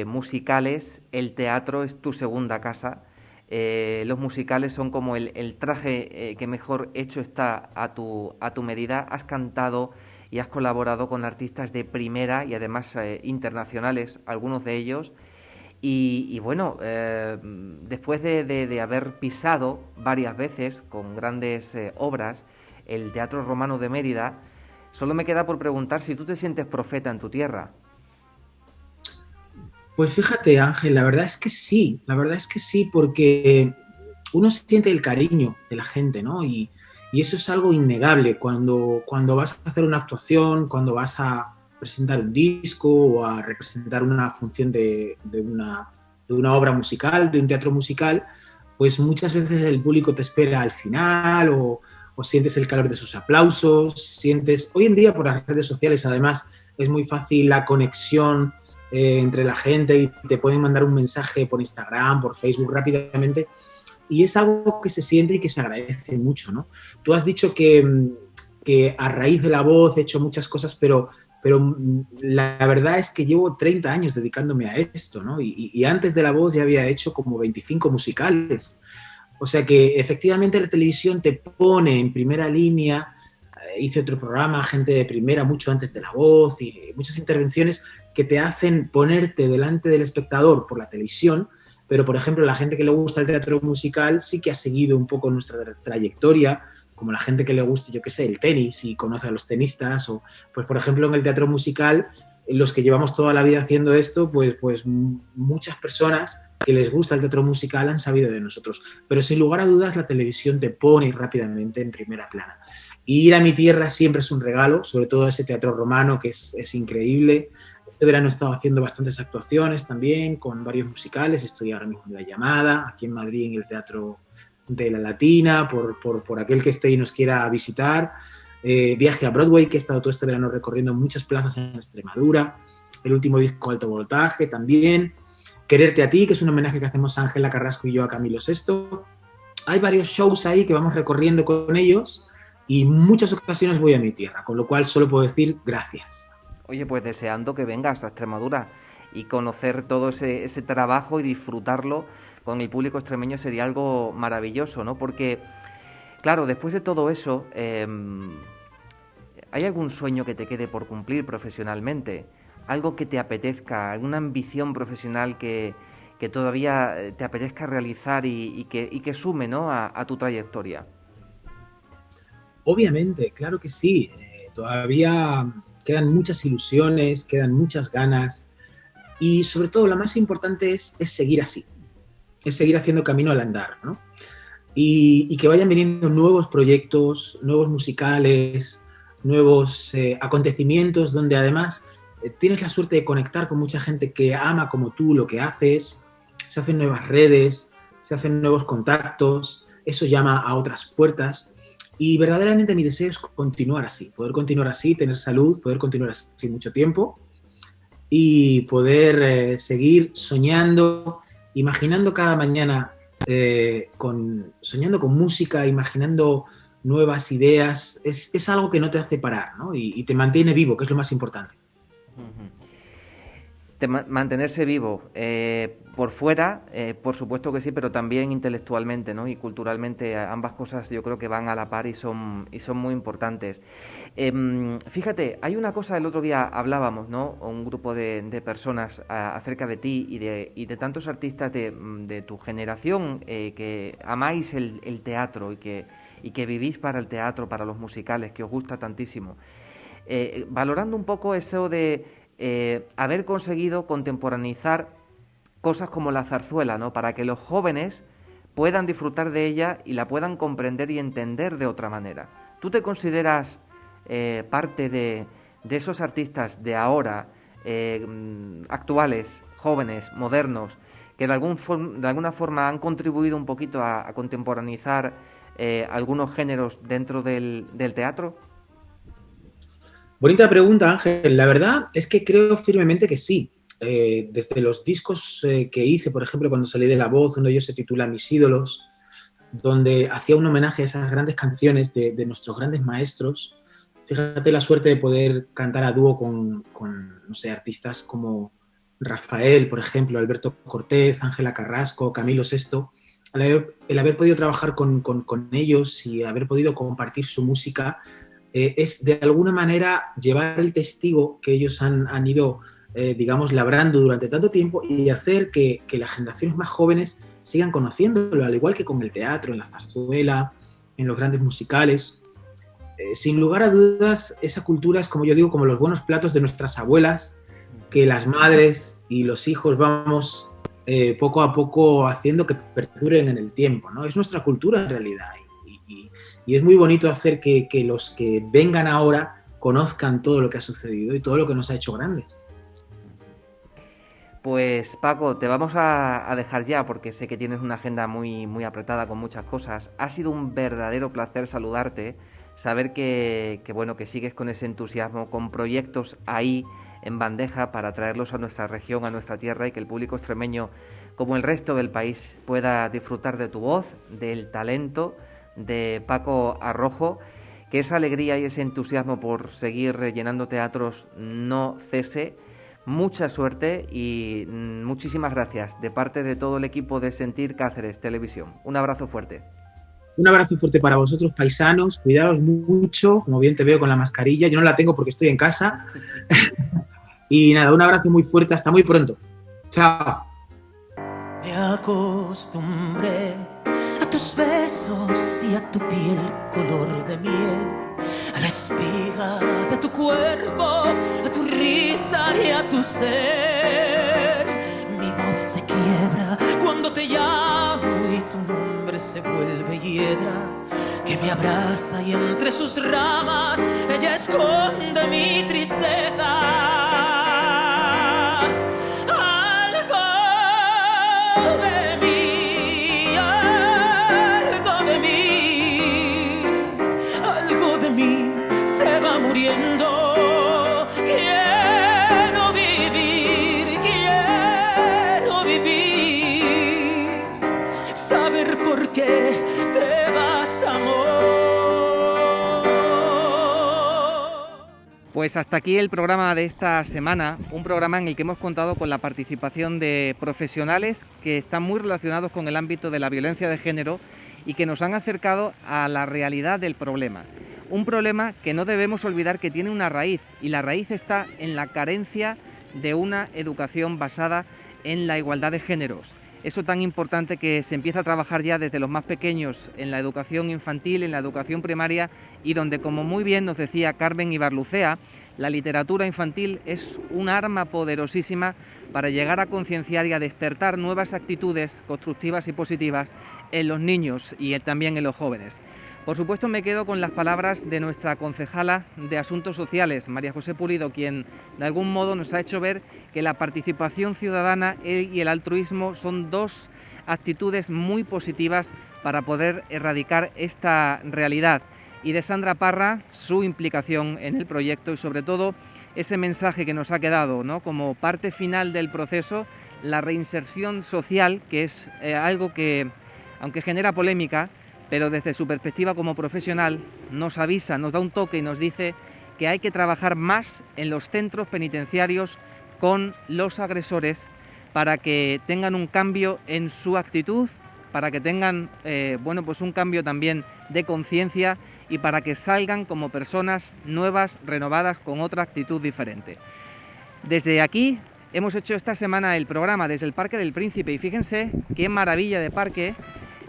S1: Musicales, el teatro es tu segunda casa, los musicales son como el traje que mejor hecho está a tu medida. Has cantado y has colaborado con artistas de primera y además internacionales, algunos de ellos. Y bueno, después de haber pisado varias veces con grandes obras el Teatro Romano de Mérida, solo me queda por preguntar si tú te sientes profeta en tu tierra.
S19: Pues fíjate, Ángel, la verdad es que sí, porque uno siente el cariño de la gente, ¿no? Y eso es algo innegable cuando vas a hacer una actuación, cuando vas a presentar un disco o a representar una función de una obra musical, de un teatro musical, pues muchas veces el público te espera al final o sientes el calor de sus aplausos, hoy en día por las redes sociales además es muy fácil la conexión entre la gente y te pueden mandar un mensaje por Instagram, por Facebook rápidamente, y es algo que se siente y que se agradece mucho, ¿no? Tú has dicho que a raíz de La Voz he hecho muchas cosas, pero la verdad es que llevo 30 años dedicándome a esto, ¿no? Y antes de La Voz ya había hecho como 25 musicales. O sea que efectivamente la televisión te pone en primera línea. Hice otro programa, Gente de Primera, mucho antes de La Voz, y muchas intervenciones que te hacen ponerte delante del espectador por la televisión, pero por ejemplo la gente que le gusta el teatro musical sí que ha seguido un poco nuestra trayectoria, como la gente que le gusta, yo qué sé, el tenis y conoce a los tenistas, o pues por ejemplo en el teatro musical, los que llevamos toda la vida haciendo esto, pues muchas personas que les gusta el teatro musical han sabido de nosotros, pero sin lugar a dudas la televisión te pone rápidamente en primera plana. Y ir a mi tierra siempre es un regalo, sobre todo ese Teatro Romano que es increíble. Este verano he estado haciendo bastantes actuaciones también con varios musicales, estoy ahora mismo en La Llamada, aquí en Madrid en el Teatro de la Latina, por aquel que esté y nos quiera visitar. Viaje a Broadway, que he estado todo este verano recorriendo muchas plazas en Extremadura. El último disco Alto Voltaje también. Quererte a ti, que es un homenaje que hacemos a Ángela Carrasco y yo a Camilo VI. Hay varios shows ahí que vamos recorriendo con ellos y en muchas ocasiones voy a mi tierra, con lo cual solo puedo decir gracias.
S1: Oye, pues deseando que vengas a Extremadura y conocer todo ese trabajo y disfrutarlo con el público extremeño sería algo maravilloso, ¿no? Porque, claro, después de todo eso, ¿hay algún sueño que te quede por cumplir profesionalmente? ¿Algo que te apetezca? ¿Alguna ambición profesional que todavía te apetezca realizar y que sume, ¿no?, a tu trayectoria?
S19: Obviamente, claro que sí. Todavía quedan muchas ilusiones, quedan muchas ganas y sobre todo lo más importante es seguir así, es seguir haciendo camino al andar, ¿no? Y que vayan viniendo nuevos proyectos, nuevos musicales, nuevos acontecimientos donde además tienes la suerte de conectar con mucha gente que ama como tú lo que haces, se hacen nuevas redes, se hacen nuevos contactos, eso llama a otras puertas. Y verdaderamente mi deseo es continuar así, poder continuar así, tener salud, poder continuar así mucho tiempo y poder seguir soñando, imaginando cada mañana, soñando con música, imaginando nuevas ideas. Es algo que no te hace parar, ¿no? Y te mantiene vivo, que es lo más importante.
S1: Mantenerse vivo, por fuera, por supuesto que sí, pero también intelectualmente, ¿no? Y culturalmente, ambas cosas yo creo que van a la par y son muy importantes. Fíjate, hay una cosa, el otro día hablábamos, ¿no? Un grupo de personas acerca de ti y de tantos artistas de tu generación que amáis el teatro y que vivís para el teatro, para los musicales, que os gusta tantísimo. Valorando un poco eso de haber conseguido contemporaneizar cosas como la zarzuela, ¿no? Para que los jóvenes puedan disfrutar de ella y la puedan comprender y entender de otra manera. ¿Tú te consideras parte de esos artistas de ahora, actuales, jóvenes, modernos, que de alguna forma han contribuido un poquito a contemporaneizar algunos géneros dentro del teatro?
S19: Bonita pregunta, Ángel. La verdad es que creo firmemente que sí. Desde los discos que hice, por ejemplo, cuando salí de La Voz, uno de ellos se titula Mis ídolos, donde hacía un homenaje a esas grandes canciones de nuestros grandes maestros. Fíjate la suerte de poder cantar a dúo con no sé, artistas como Rafael, por ejemplo, Alberto Cortés, Ángela Carrasco, Camilo Sesto. El haber podido trabajar con ellos y haber podido compartir su música es de alguna manera llevar el testigo que ellos han ido, digamos, labrando durante tanto tiempo y hacer que las generaciones más jóvenes sigan conociéndolo, al igual que con el teatro, en la zarzuela, en los grandes musicales. Sin lugar a dudas, esa cultura es, como yo digo, como los buenos platos de nuestras abuelas, que las madres y los hijos vamos poco a poco haciendo que perduren en el tiempo, ¿no? Es nuestra cultura en realidad. Y es muy bonito hacer que los que vengan ahora conozcan todo lo que ha sucedido y todo lo que nos ha hecho grandes.
S1: Pues Paco, te vamos a dejar ya porque sé que tienes una agenda muy, muy apretada con muchas cosas. Ha sido un verdadero placer saludarte, saber que sigues con ese entusiasmo, con proyectos ahí en bandeja para traerlos a nuestra región, a nuestra tierra, y que el público extremeño, como el resto del país, pueda disfrutar de tu voz, del talento de Paco Arrojo, que esa alegría y ese entusiasmo por seguir llenando teatros no cese. Mucha suerte y muchísimas gracias de parte de todo el equipo de Sentir Cáceres Televisión. Un abrazo fuerte.
S19: Un abrazo fuerte para vosotros, paisanos. Cuidaos mucho, como bien te veo con la mascarilla. Yo no la tengo porque estoy en casa. Y nada, un abrazo muy fuerte. Hasta muy pronto. Chao.
S20: Me acostumbré a tus besos y a tu piel color de miel, a la espiga de tu cuerpo, a tu risa y a tu ser. Mi voz se quiebra cuando te llamo y tu nombre se vuelve hiedra que me abraza y entre sus ramas ella esconde mi tristeza. Se va muriendo. Quiero vivir, saber por qué te vas, amor.
S1: Pues hasta aquí el programa de esta semana, un programa en el que hemos contado con la participación de profesionales que están muy relacionados con el ámbito de la violencia de género y que nos han acercado a la realidad del problema. Un problema que no debemos olvidar que tiene una raíz, y la raíz está en la carencia de una educación basada en la igualdad de géneros. Eso tan importante que se empieza a trabajar ya desde los más pequeños en la educación infantil, en la educación primaria, y donde, como muy bien nos decía Carmen Ibarlucea, la literatura infantil es un arma poderosísima para llegar a concienciar y a despertar nuevas actitudes constructivas y positivas en los niños y también en los jóvenes. Por supuesto, me quedo con las palabras de nuestra concejala de Asuntos Sociales, María José Pulido, quien de algún modo nos ha hecho ver que la participación ciudadana y el altruismo son dos actitudes muy positivas para poder erradicar esta realidad. y de Sandra Parra, su implicación en el proyecto y sobre todo ese mensaje que nos ha quedado, ¿no?, como parte final del proceso, la reinserción social, que es algo que, aunque genera polémica, pero desde su perspectiva como profesional nos avisa, nos da un toque y nos dice que hay que trabajar más en los centros penitenciarios con los agresores para que tengan un cambio en su actitud, para que tengan pues un cambio también de conciencia y para que salgan como personas nuevas, renovadas, con otra actitud diferente. Desde aquí hemos hecho esta semana el programa desde el Parque del Príncipe y fíjense qué maravilla de parque,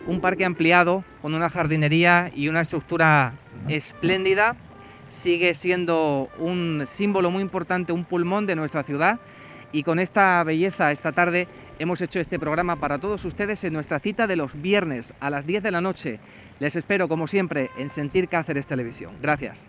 S1: un parque ampliado con una jardinería y una estructura espléndida. Sigue siendo un símbolo muy importante, un pulmón de nuestra ciudad, y con esta belleza esta tarde hemos hecho este programa para todos ustedes en nuestra cita de los viernes a las 10 de la noche. Les espero como siempre en Sentir Cáceres Televisión. Gracias.